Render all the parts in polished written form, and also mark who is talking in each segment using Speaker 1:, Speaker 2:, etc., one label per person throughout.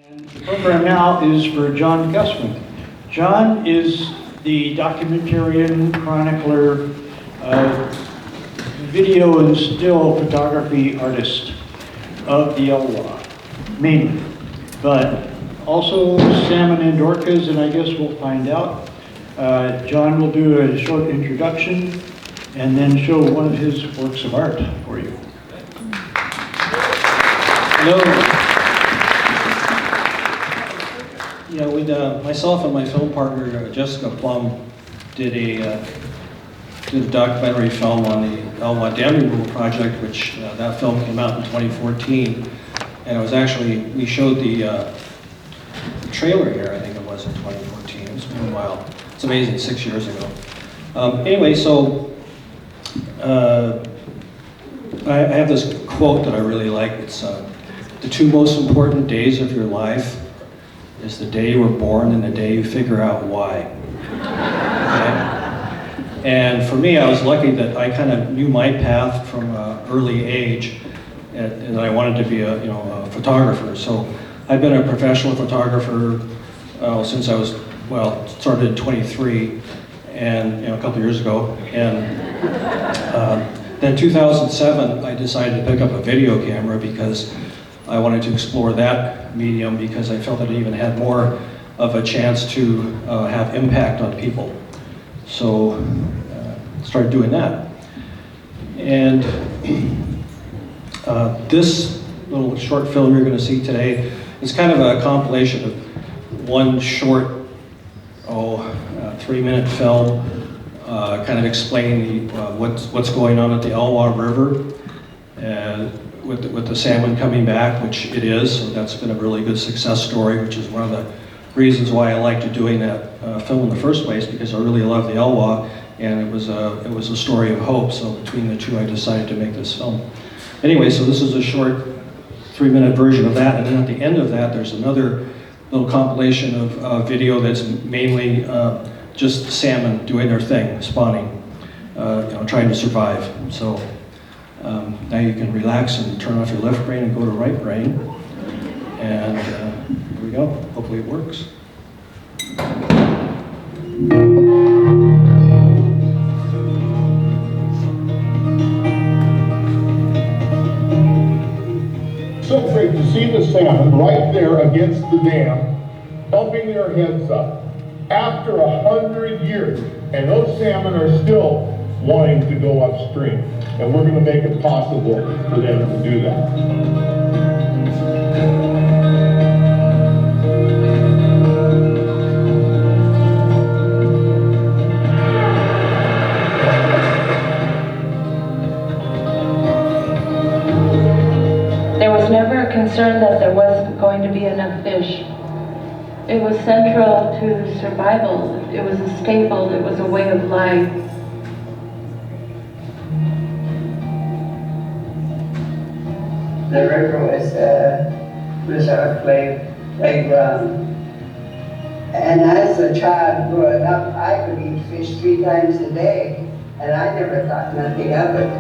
Speaker 1: And the program now is for John Gussman. John is the documentarian, chronicler, video and still photography artist of the Elwha, mainly, but also salmon and orcas, and I guess we'll find out. John will do a short introduction and then show one of his works of art for you.
Speaker 2: Hello. Yeah, with myself and my film partner Jessica Plum did a documentary film on the Elwha Dam Removal Project, which that film came out in 2014, and it was actually, we showed the trailer here, I think it was in 2014. It's been a while. It's amazing, 6 years ago. Anyway, so I have this quote that I really like. It's the two most important days of your life is the day you were born and the day you figure out why. Okay? And for me, I was lucky that I kind of knew my path from an early age, and I wanted to be a photographer. So I've been a professional photographer since I was, started in 23, and a couple years ago. And then in 2007, I decided to pick up a video camera because I wanted to explore that medium because I felt that it even had more of a chance to have impact on people. So started doing that. And this little short film you're going to see today is kind of a compilation of one short, 3-minute film, kind of explaining what's going on at the Elwha River, with the salmon coming back, which it is. So that's been a really good success story, which is one of the reasons why I liked doing that film in the first place, because I really love the Elwha, and it was a story of hope. So between the two, I decided to make this film. Anyway, so this is a short 3-minute version of that, and then at the end of that, there's another little compilation of video that's mainly just salmon doing their thing, spawning, trying to survive. So now you can relax and turn off your left brain and go to right brain. And here we go. Hopefully it works.
Speaker 3: So great to see the salmon right there against the dam, bumping their heads up after 100 years, and those salmon are still wanting to go upstream, and we're going to make it possible for them to do that.
Speaker 4: There was never a concern that there wasn't going to be enough fish. It was central to survival. It was a staple. It was a way of life.
Speaker 5: The river was our playground. And as a child growing up, I could eat fish 3 times a day, and I never thought nothing of it.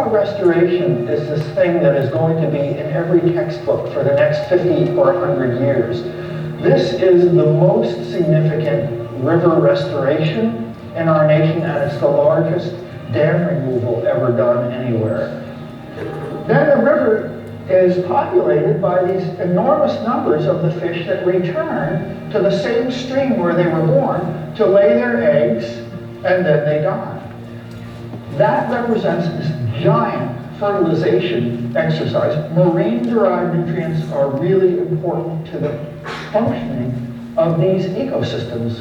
Speaker 6: Restoration is this thing that is going to be in every textbook for the next 50 or 100 years. This is the most significant river restoration in our nation, and it's the largest dam removal ever done anywhere. Then the river is populated by these enormous numbers of the fish that return to the same stream where they were born to lay their eggs, and then they die. That represents this giant fertilization exercise. Marine-derived nutrients are really important to the functioning of these ecosystems.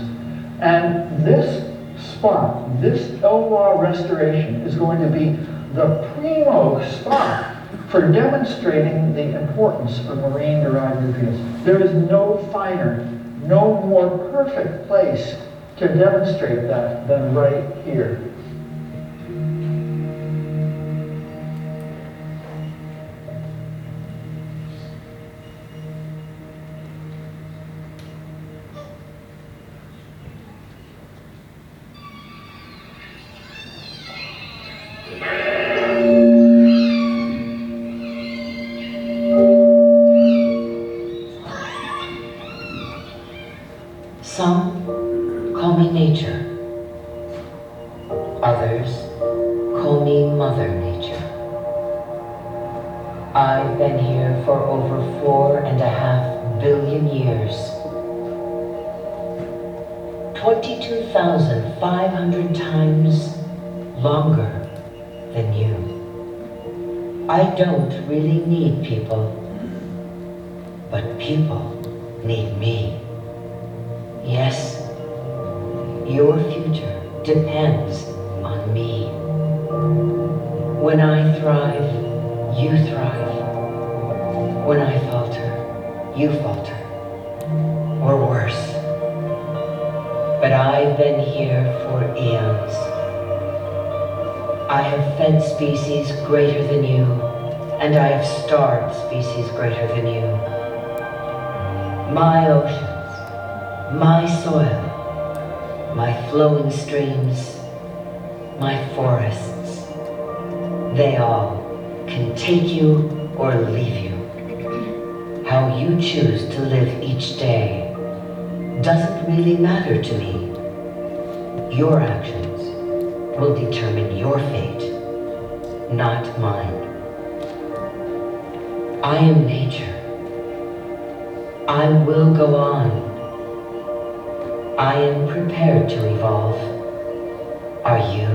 Speaker 6: And this spot, this Elwha restoration, is going to be the primo spot for demonstrating the importance of marine-derived nutrients. There is no finer, no more perfect place to demonstrate that than right here.
Speaker 7: Some call me nature. Others call me Mother Nature. I've been here for over 4.5 billion years. 22,500 times longer than you. I don't really need people, but people need me. Yes, your future depends on me. When I thrive, you thrive. When I falter, you falter. Or worse. But I've been here for eons. I have fed species greater than you, and I have starved species greater than you. My oceans, my soil, my flowing streams, my forests, they all can take you or leave you. How you choose to live each day doesn't really matter to me. Your actions will determine your fate, not mine. I am nature. I will go on. I am prepared to evolve. Are you?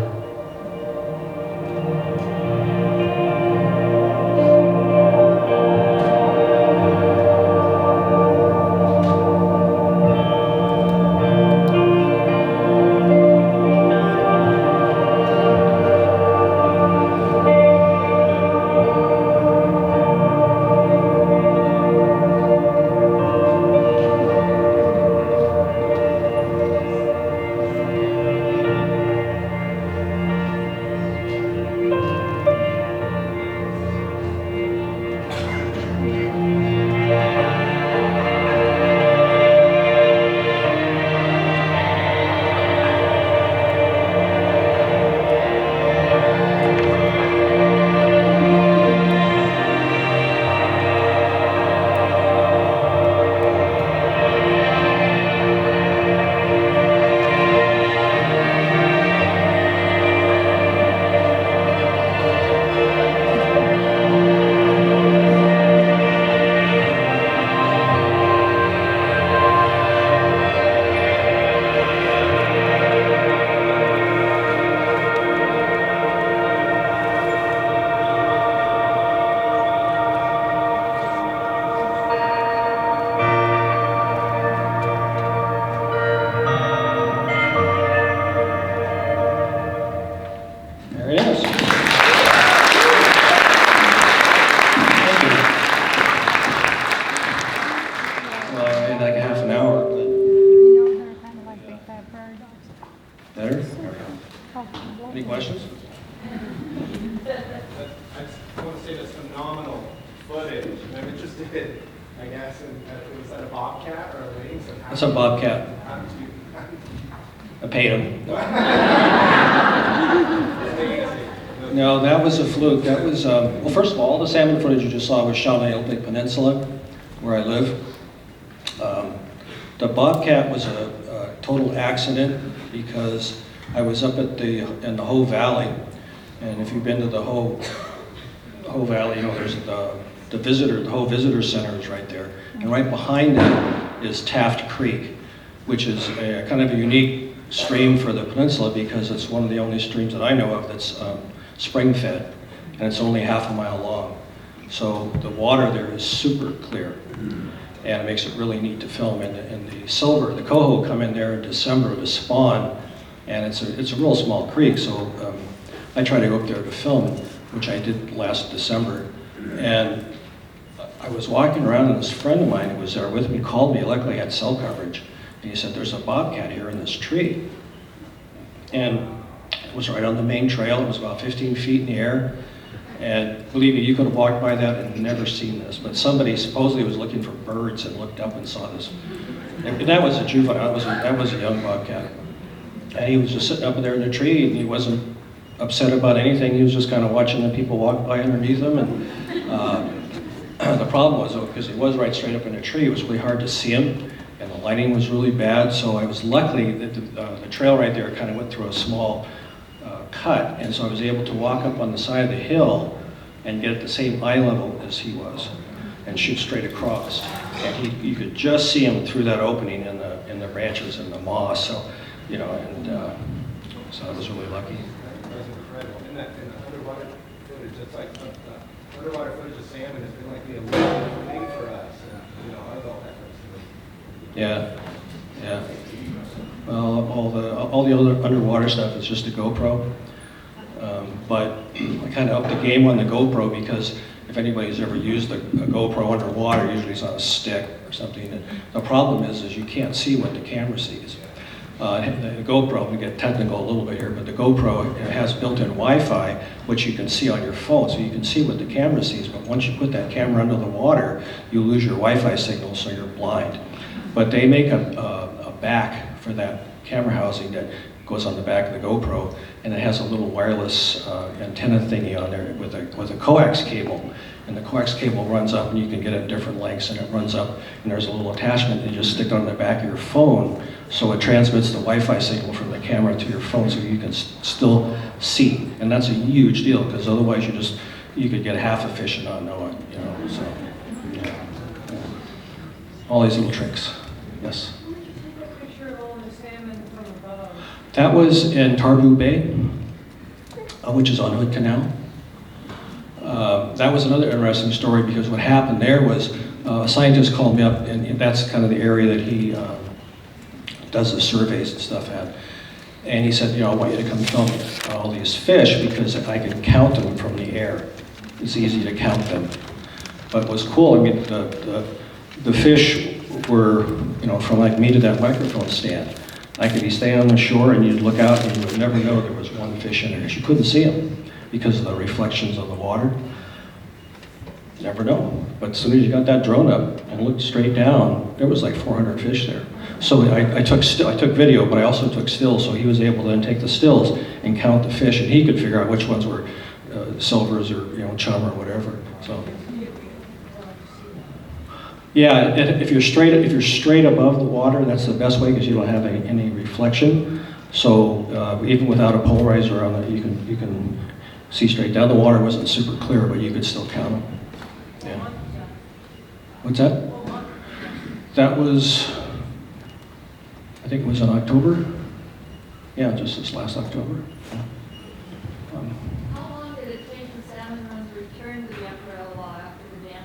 Speaker 2: Any questions?
Speaker 8: I just want to say that's phenomenal footage. I'm interested, I guess, was that a bobcat or a lynx?
Speaker 2: That's a bobcat.
Speaker 8: How did you?
Speaker 2: I paid him. No, that was a fluke. That was, well, first of all the salmon footage you just saw was shot on the Elwha Peninsula, where I live. The bobcat was a total accident because I was up at in the Hoh Valley, and if you've been to the Hoh whole valley, you know, there's the whole visitor center is right there. And right behind that is Taft Creek, which is a kind of a unique stream for the peninsula because it's one of the only streams that I know of that's spring fed, and it's only half a mile long. So the water there is super clear, and it makes it really neat to film. And the silver, the coho come in there in December to spawn, and it's a real small creek, so I try to go up there to film, which I did last December. And I was walking around, and this friend of mine who was there with me called me. Luckily, I had cell coverage, and he said, "There's a bobcat here in this tree." And it was right on the main trail. It was about 15 feet in the air. And believe me, you could have walked by that and never seen this. But somebody supposedly was looking for birds and looked up and saw this. And that was a juvenile. That was a young bobcat. And he was just sitting up there in the tree, and he wasn't upset about anything. He was just kind of watching the people walk by underneath him. And the problem was, though, because he was right straight up in the tree, it was really hard to see him, and the lighting was really bad. So I was lucky that the trail right there kind of went through a small cut, and so I was able to walk up on the side of the hill and get at the same eye level as he was, and shoot straight across. And you could just see him through that opening in the branches and the moss. So, you know, and so I was really lucky.
Speaker 8: That was incredible. And the underwater footage, it's like the underwater footage of salmon has been like the Olympic thing for us. And, you know, our little efforts.
Speaker 2: Yeah, yeah. Well, all the other underwater stuff is just a GoPro. But I kind of upped the game on the GoPro because if anybody's ever used a GoPro underwater, usually it's on a stick or something. And the problem is you can't see what the camera sees. The GoPro, we get technical a little bit here, but the GoPro has built-in Wi-Fi, which you can see on your phone, so you can see what the camera sees. But once you put that camera under the water, you lose your Wi-Fi signal, so you're blind. But they make a back for that camera housing that goes on the back of the GoPro, and it has a little wireless antenna thingy on there with a coax cable. And the coax cable runs up, and you can get it at different lengths, and it runs up, and there's a little attachment, and you just stick it on the back of your phone, so it transmits the Wi-Fi signal from the camera to your phone, so you can still see. And that's a huge deal, because otherwise you could get half a fish and not know it, you know, so. Yeah. All these little tricks, yes. That was in Tarbu Bay, which is on Hood Canal. That was another interesting story because what happened there was a scientist called me up, and that's kind of the area that he does the surveys and stuff at. And he said, you know, I want you to come film all these fish because I can count them from the air. It's easy to count them. But what's cool, I mean, the fish were, you know, from like me to that microphone stand. I could be staying on the shore and you'd look out and you would never know there was one fish in there because you couldn't see them because of the reflections of the water. Never know. But as soon as you got that drone up and looked straight down, there was like 400 fish there. So I took video, but I also took stills, so he was able to then take the stills and count the fish, and he could figure out which ones were silvers or, you know, chum or whatever. So. Yeah, if you're straight above the water, that's the best way because you don't have any reflection. So even without a polarizer on it, you can see straight down. The water wasn't super clear, but you could still count them. Yeah. What's that? That was, I think it was in October. Yeah, just this last October. Yeah.
Speaker 9: How long did it take the salmon run to return to the upper Elwha after the dam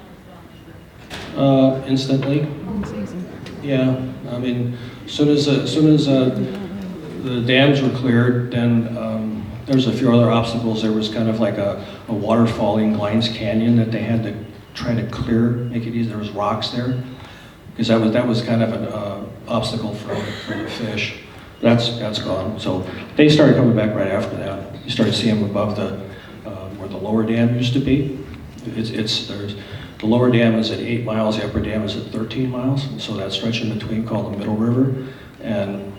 Speaker 9: was gone?
Speaker 2: Instantly. Yeah, I mean, as soon as the dams were cleared, then there's a few other obstacles. There was kind of like a waterfall in Glines Canyon that they had to try to clear, make it easy. There was rocks there, because that was kind of an obstacle for the fish. That's gone. So they started coming back right after that. You started seeing them above where the lower dam used to be. The lower dam is at 8 miles, the upper dam is at 13 miles, and so that stretch in between called the Middle River, and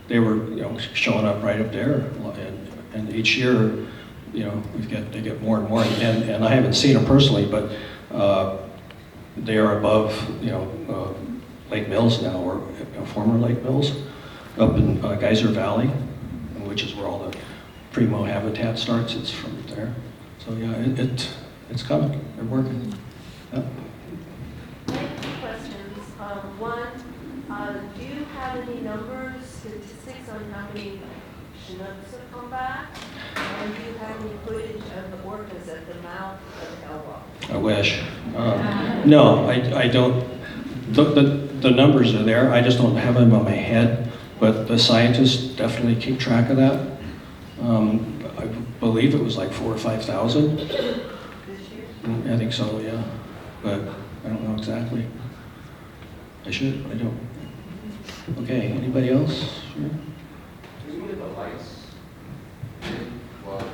Speaker 2: they were, you know, showing up right up there, and each year, you know, they get more and more, and I haven't seen them personally, but they are above, you know, Lake Mills now, or former Lake Mills, up in Geyser Valley, which is where all the primo habitat starts. It's from there. So yeah, it's coming, they're working. Yeah.
Speaker 10: I have two questions. One, do you have any numbers, statistics on how many Chinooks have come back? And do you have any footage of the orcas at the mouth of Elwha?
Speaker 2: I wish. No, I don't. The numbers are there. I just don't have them on my head. But the scientists definitely keep track of that. I believe it was like 4,000 or 5,000.
Speaker 10: This year?
Speaker 2: I think so, yeah. But I don't know exactly. I should. I don't. Okay. Anybody else? Sure.
Speaker 11: Can we get the lights while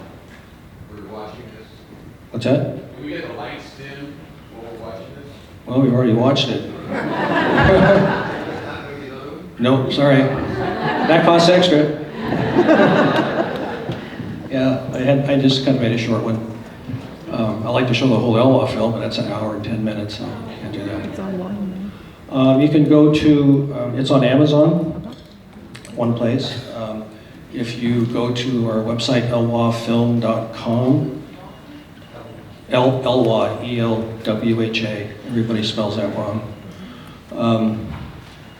Speaker 11: we're watching this?
Speaker 2: What's that?
Speaker 11: Can we get the lights dim while we're watching this?
Speaker 2: Well, we've already watched it.
Speaker 11: Not going to get another one?
Speaker 2: No, sorry. That costs extra. Yeah, I just kind of made a short one. I like to show the whole Elwha film, but that's an hour and 10 minutes, so I can't do that.
Speaker 12: It's online
Speaker 2: You can go to, it's on Amazon, one place. If you go to our website, elwhafilm.com, Elwha, E-L-W-H-A, everybody spells that wrong.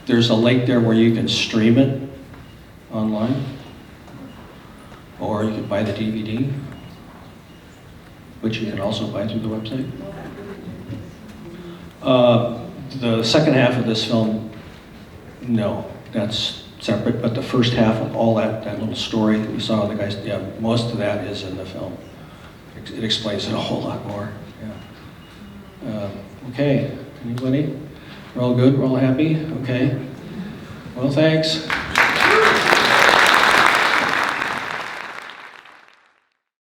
Speaker 2: There's a link there where you can stream it online, or you can buy the DVD, which you can also buy through the website. The second half of this film, no, that's separate, but the first half of all that little story that you saw, the guys, yeah, most of that is in the film. It explains it a whole lot more, yeah. Okay, anybody? We're all good, we're all happy? Okay. Well, thanks.